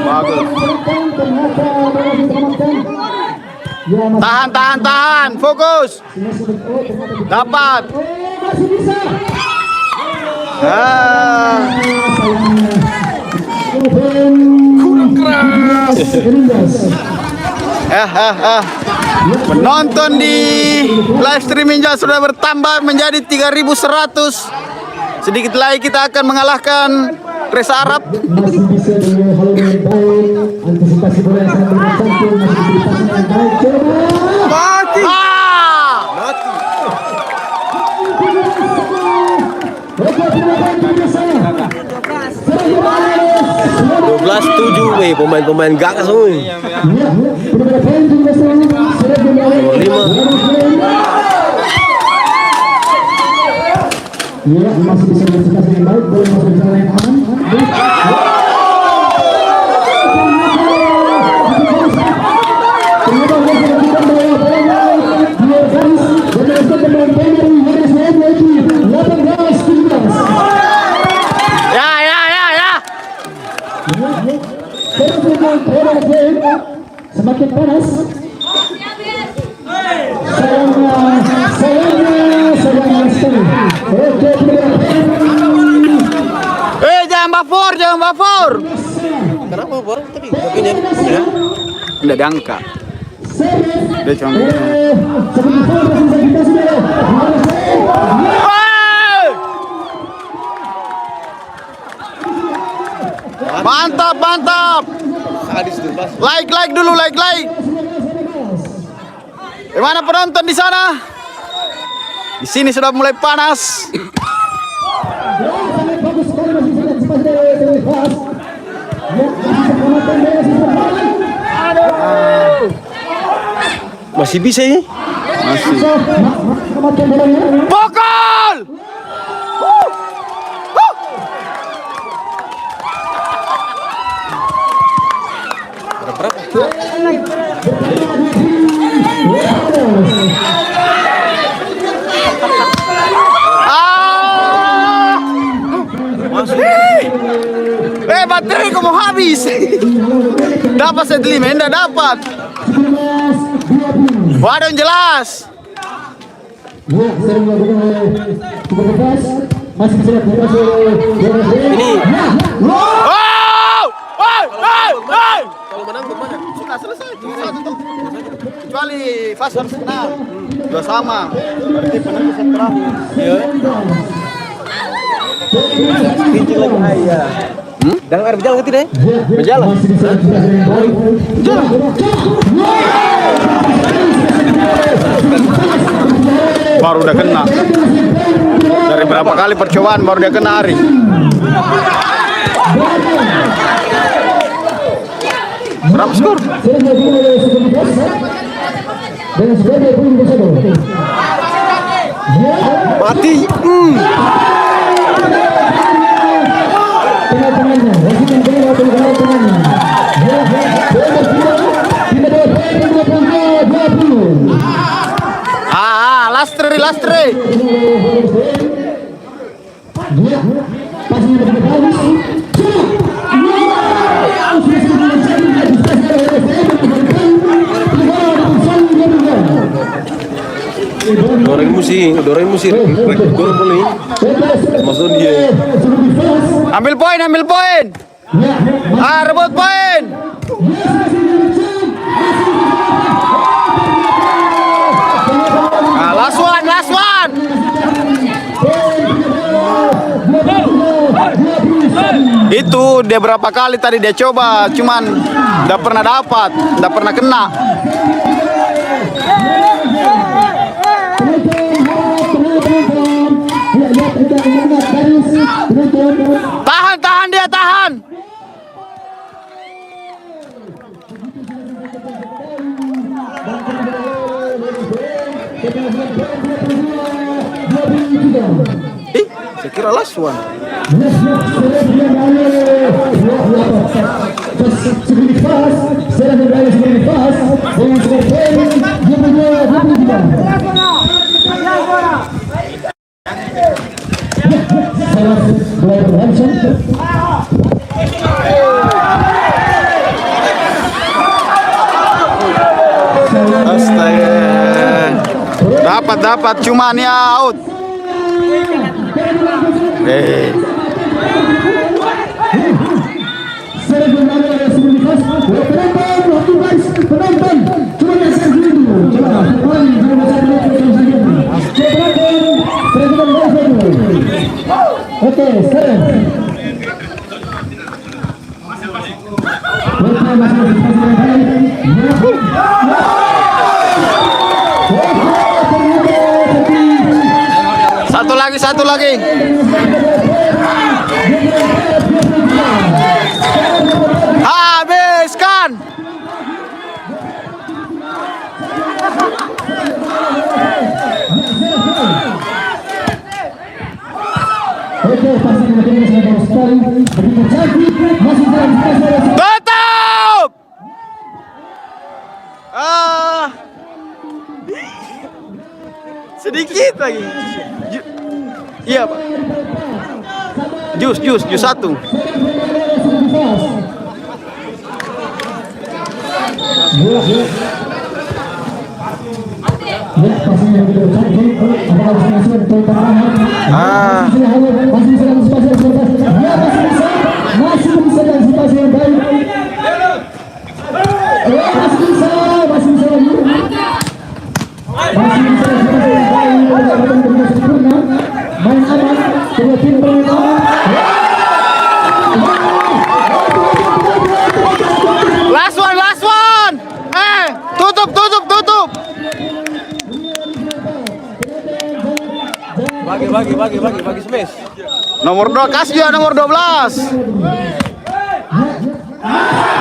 Bagus. Tahan. Fokus. Dapat. Kurang keras. Penonton di live streaming sudah bertambah menjadi 3.100. Sedikit lagi kita akan mengalahkan Resa Arab. Masih bisa dengan hal yang baik, antisipasi bola yang sangat bercantum, masih diberi passing yang baik. Mati. Mati. Oke, terima kasih. 12-7 weh, pemain-pemain gagas semua. Ya, terima kasih. 5. Ya, masih bisa berantisipasi yang baik, boleh masuk di jalan yang aman. semakin panas. Sayangnya sekali. Oke, Jangan bafur. Kenapa bor tadi? Tapi Ya. Udah diangkat. Dia cuma Mantap. sadis tuh pas. Like dulu, like. Gimana penonton di sana? Di sini sudah mulai panas. Masih bisa ini? Masih. Pukul! Baterai mau habis. Dapat set 5, enggak dapat. Waduh yang jelas. Ini Wow! kalau menang gimana? Sudah selesai. Kecuali fase harus menang. Dua sama. Berarti penentu set terakhir. Ya. Kincir lagi ayah. Dalam air berjalan ke tidak? Berjalan. Baru udah kena. Dari berapa kali percobaan baru dia kena hari. Berapa skor? Mati. Lastre. Doreng musik. Doreng boleh. Masuk dia. Ambil poin. Rebut poin. Last one. Itu dia berapa kali tadi dia coba, cuman nggak pernah dapat, nggak pernah kena. Tahan dia. Saya kira last one. Astaga. Dapat cuman ya out. Oke, sekarang. Satu lagi. Habiskan. Tutup. Sedikit lagi. Iya, Pak. Jus satu. pastinya begitu cantik. Apakah bisa masuk ke tengah? Ah. Masih bisa antisipasi yang baik. Ya, masih bisa antisipasi yang baik. Masih bisa lagi. Masih bisa antisipasi yang baik. Dengan sempurna. Main aman. Kedua tim bermain aman. Last one. Tutup. Bagi smash. Nomor 2 kasih ya, nomor 12.